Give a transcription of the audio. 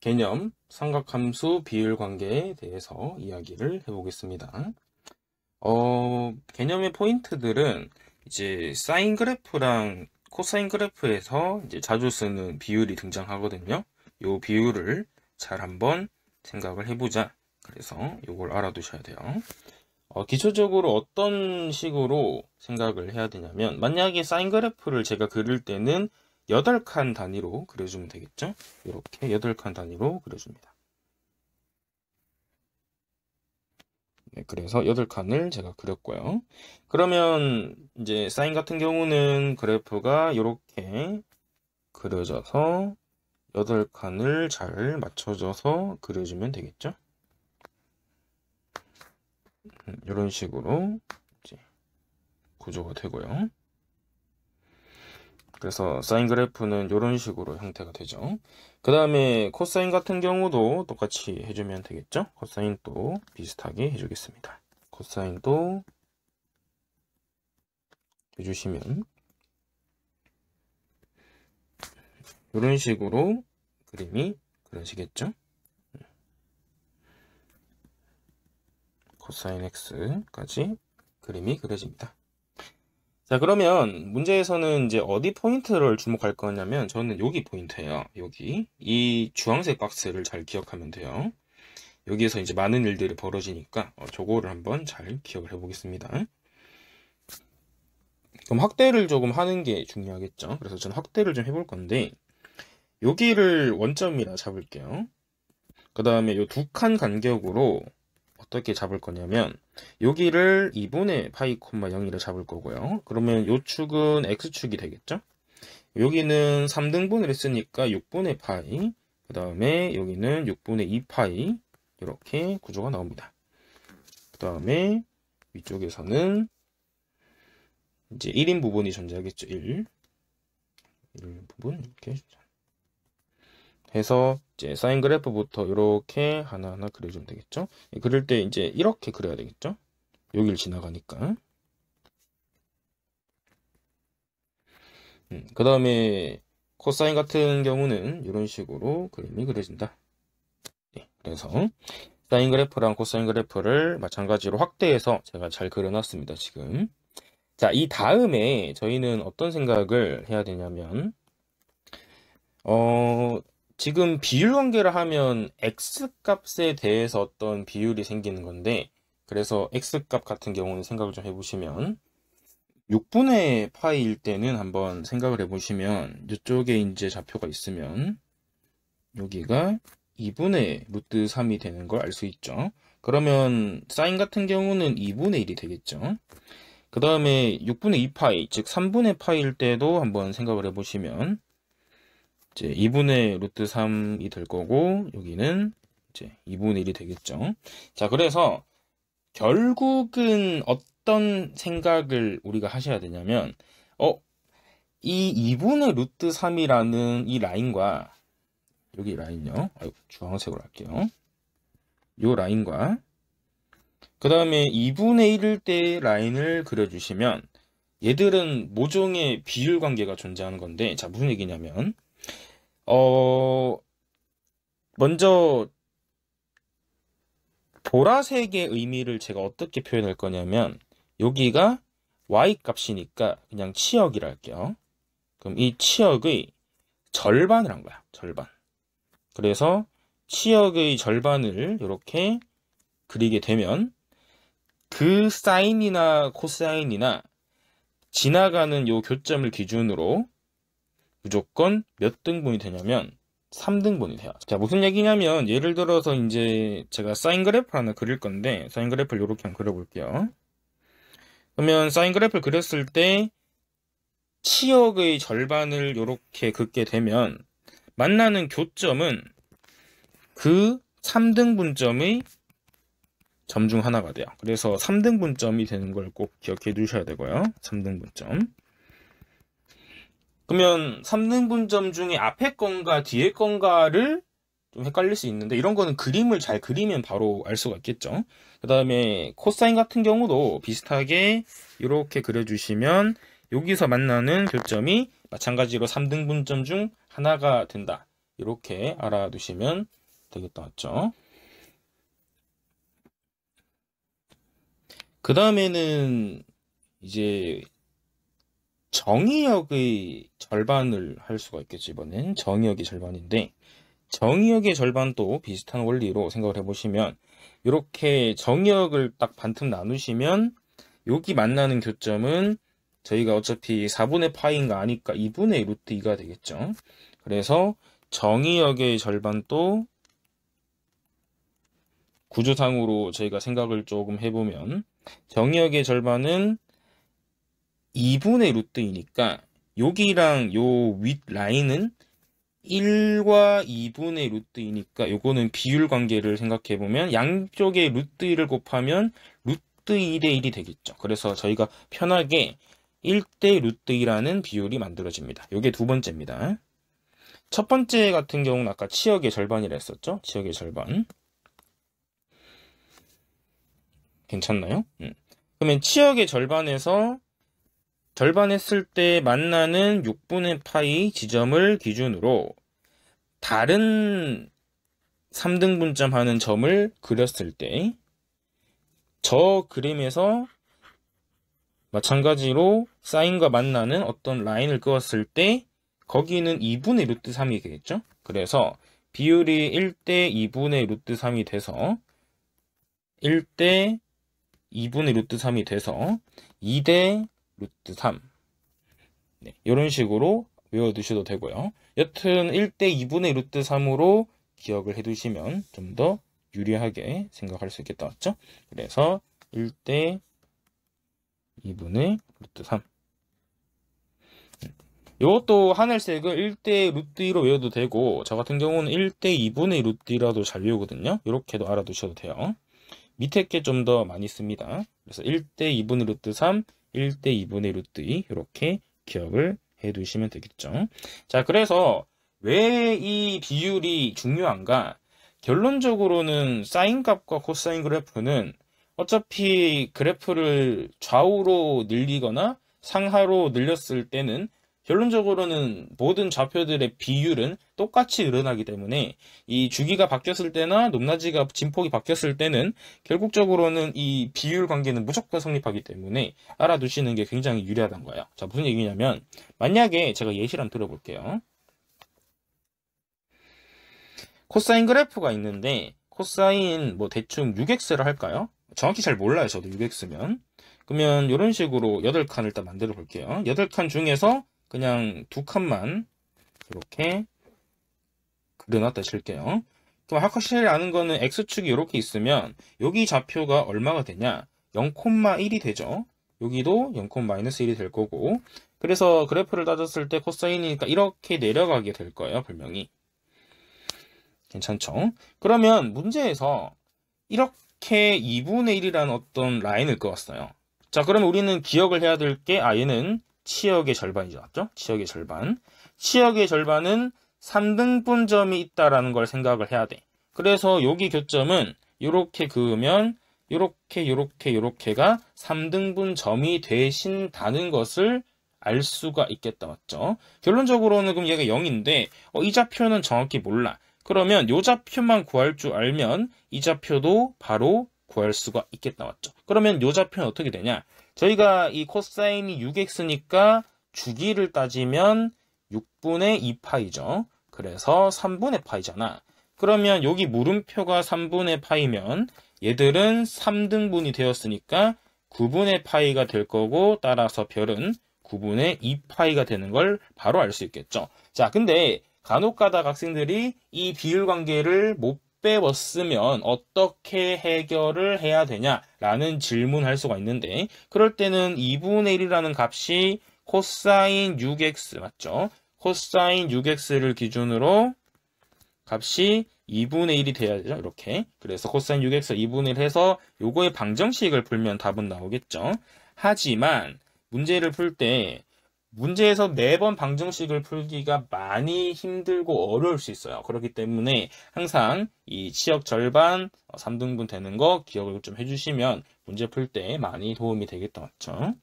개념, 삼각함수 비율 관계에 대해서 이야기를 해보겠습니다. 개념의 포인트들은 이제 사인 그래프랑 코사인 그래프에서 이제 자주 쓰는 비율이 등장하거든요. 이 비율을 잘 한번 생각을 해보자. 그래서 이걸 알아두셔야 돼요. 기초적으로 어떤 식으로 생각을 해야 되냐면, 만약에 사인 그래프를 제가 그릴 때는 8칸 단위로 그려주면 되겠죠? 이렇게 8칸 단위로 그려줍니다. 네, 그래서 8칸을 제가 그렸고요. 그러면 이제 사인 같은 경우는 그래프가 이렇게 그려져서 8칸을 잘 맞춰져서 그려주면 되겠죠? 이런 식으로 이제 구조가 되고요. 그래서 사인 그래프는 이런 식으로 형태가 되죠. 그 다음에 코사인 같은 경우도 똑같이 해주면 되겠죠. 코사인도 비슷하게 해주겠습니다. 코사인도 해주시면 이런 식으로 그림이 그려지겠죠. 코사인 x까지 그림이 그려집니다. 자, 그러면 문제에서는 이제 어디 포인트를 주목할 거냐면, 저는 여기 포인트예요. 여기 이 주황색 박스를 잘 기억하면 돼요. 여기에서 이제 많은 일들이 벌어지니까 저거를 한번 잘 기억을 해보겠습니다. 그럼 확대를 조금 하는 게 중요하겠죠. 그래서 저는 확대를 좀 해볼 건데, 여기를 원점이라 잡을게요. 그 다음에 이 두 칸 간격으로 어떻게 잡을 거냐면, 여기를 2분의 파이 콤마 0이라 잡을 거고요. 그러면 이 축은 x축이 되겠죠. 여기는 3등분을 했으니까 6분의 파이, 그 다음에 여기는 6분의 2파이, 이렇게 구조가 나옵니다. 그 다음에 위쪽에서는 이제 1인 부분이 존재하겠죠. 1 부분 이렇게 해서 이제 사인 그래프부터 이렇게 하나하나 그려주면 되겠죠. 그릴 때 이제 이렇게 그려야 되겠죠. 여기를 지나가니까. 그 다음에 코사인 같은 경우는 이런 식으로 그림이 그려진다. 네, 그래서 사인 그래프랑 코사인 그래프를 마찬가지로 확대해서 제가 잘 그려놨습니다. 지금. 자, 이 다음에 저희는 어떤 생각을 해야 되냐면, 지금 비율 관계를 하면 x값에 대해서 어떤 비율이 생기는 건데, 그래서 x값 같은 경우는 생각을 좀 해보시면, 6분의 파이일 때는 한번 생각을 해보시면, 이쪽에 이제 좌표가 있으면 여기가 2분의 루트 3이 되는 걸 알 수 있죠. 그러면 사인 같은 경우는 2분의 1이 되겠죠. 그 다음에 6분의 2파이, 즉 3분의 파이일 때도 한번 생각을 해보시면 이제 2분의 루트 3이 될 거고, 여기는 이제 2분의 1이 되겠죠. 자, 그래서 결국은 어떤 생각을 우리가 하셔야 되냐면, 이 2분의 루트 3이라는 이 라인과, 여기 라인요. 주황색으로 할게요. 이 라인과, 그 다음에 2분의 1일 때 라인을 그려주시면, 얘들은 모종의 비율 관계가 존재하는 건데, 자, 무슨 얘기냐면, 먼저 보라색의 의미를 제가 어떻게 표현할 거냐면, 여기가 y 값이니까 그냥 치역이라 할게요. 그럼 이 치역의 절반을 한 거야. 절반. 그래서 치역의 절반을 이렇게 그리게 되면 그 사인이나 코사인이나 지나가는 요 교점을 기준으로 무조건 몇 등분이 되냐면 3등분이 돼요. 자, 무슨 얘기냐면, 예를 들어서 이제 제가 사인 그래프 하나 그릴 건데, 사인 그래프를 이렇게 한번 그려볼게요. 그러면 사인 그래프를 그렸을 때 치역의 절반을 이렇게 긋게 되면 만나는 교점은 그 3등분점의 점 중 하나가 돼요. 그래서 3등분점이 되는 걸 꼭 기억해 두셔야 되고요. 3등분점. 그러면 3등분점 중에 앞에 건가 뒤에 건가를 좀 헷갈릴 수 있는데, 이런 거는 그림을 잘 그리면 바로 알 수가 있겠죠. 그 다음에 코사인 같은 경우도 비슷하게 이렇게 그려주시면 여기서 만나는 교점이 마찬가지로 3등분점 중 하나가 된다. 이렇게 알아두시면 되겠다, 맞죠? 그 다음에는 이제 정의역의 절반을 할 수가 있겠죠. 이번엔 정의역의 절반인데, 정의역의 절반도 비슷한 원리로 생각을 해보시면, 이렇게 정의역을 딱 반틈 나누시면 여기 만나는 교점은 저희가 어차피 4분의 파이인가 아니까 2분의 루트 2가 되겠죠. 그래서 정의역의 절반도 구조상으로 저희가 생각을 조금 해보면, 정의역의 절반은 2분의 루트 2니까 여기랑 요 윗 라인은 1과 2분의 루트 2니까 요거는 비율 관계를 생각해보면 양쪽의 루트 2를 곱하면 루트 2대 1이 되겠죠. 그래서 저희가 편하게 1대 루트 2라는 비율이 만들어집니다. 요게 두 번째입니다. 첫 번째 같은 경우는 아까 치역의 절반이라 했었죠. 치역의 절반. 괜찮나요? 그러면 치역의 절반에서 절반했을 때 만나는 6분의 파이 지점을 기준으로 다른 3등분점 하는 점을 그렸을 때 저 그림에서 마찬가지로 사인과 만나는 어떤 라인을 그었을 때 거기는 2분의 루트 3이 되겠죠? 그래서 비율이 1대 2분의 루트 3이 돼서 1대 2분의 루트 3이 돼서 2대 루트 3. 네, 이런 식으로 외워두셔도 되고요. 여튼 1대 2분의 루트 3으로 기억을 해두시면 좀 더 유리하게 생각할 수 있겠다, 맞죠? 그래서 1대 2분의 루트 3. 이것도 하늘색을 1대 루트 2로 외워도 되고, 저 같은 경우는 1대 2분의 루트 2라도 잘 외우거든요. 이렇게도 알아두셔도 돼요. 밑에 게 좀 더 많이 씁니다. 그래서 1대 2분의 루트 3, 1대 2분의 루트 2 이렇게 기억을 해두시면 되겠죠. 자, 그래서 왜 이 비율이 중요한가? 결론적으로는 사인값과 코사인 그래프는 어차피 그래프를 좌우로 늘리거나 상하로 늘렸을 때는 결론적으로는 모든 좌표들의 비율은 똑같이 늘어나기 때문에 이 주기가 바뀌었을 때나 높낮이가 진폭이 바뀌었을 때는 결국적으로는 이 비율 관계는 무조건 성립하기 때문에 알아두시는 게 굉장히 유리하다는 거예요. 자, 무슨 얘기냐면 만약에 제가 예시를 한번 들어볼게요. 코사인 그래프가 있는데 코사인 뭐 대충 6x를 할까요? 정확히 잘 몰라요. 저도 6x면. 그러면 이런 식으로 8칸을 일단 만들어 볼게요. 8칸 중에서 그냥 2칸만 이렇게 그려놨다 칠게요. 그럼 확실히 아는 거는 x축이 이렇게 있으면 여기 좌표가 얼마가 되냐? 0,1이 되죠. 여기도 0,-1이 될 거고, 그래서 그래프를 따졌을 때 코사인이니까 이렇게 내려가게 될 거예요. 분명히. 괜찮죠? 그러면 문제에서 이렇게 2분의 1이라는 어떤 라인을 그었어요. 자, 그러면 우리는 기억을 해야 될 게, 얘는 치역의 절반이죠. 맞죠? 치역의 절반. 치역의 절반은 3등분점이 있다라는 걸 생각을 해야 돼. 그래서 여기 교점은 이렇게 그으면 요렇게가 3등분점이 되신다는 것을 알 수가 있겠다. 맞죠? 결론적으로는 그럼 얘가 0인데 이 좌표는 정확히 몰라. 그러면 이 좌표만 구할 줄 알면 이 좌표도 바로 구할 수가 있겠다. 맞죠? 그러면 이 좌표는 어떻게 되냐? 저희가 이 코사인이 6x니까 주기를 따지면 6분의 2파이죠. 그래서 3분의 파이잖아. 그러면 여기 물음표가 3분의 파이면 얘들은 3등분이 되었으니까 9분의 파이가 될 거고, 따라서 별은 9분의 2파이가 되는 걸 바로 알 수 있겠죠. 자, 근데 간혹 가다가 학생들이 이 비율 관계를 못 배웠으면 어떻게 해결을 해야 되냐라는 질문할 수가 있는데, 그럴 때는 2분의 1이라는 값이 코사인 6x 맞죠? 코사인 6x를 기준으로 값이 2분의 1이 돼야 되죠. 이렇게. 그래서 코사인 6x 2분의 1 해서 요거의 방정식을 풀면 답은 나오겠죠. 하지만 문제를 풀 때 문제에서 매번 방정식을 풀기가 많이 힘들고 어려울 수 있어요. 그렇기 때문에 항상 이 치역 절반 3등분 되는 거 기억을 좀 해주시면 문제 풀 때 많이 도움이 되겠다. 맞죠?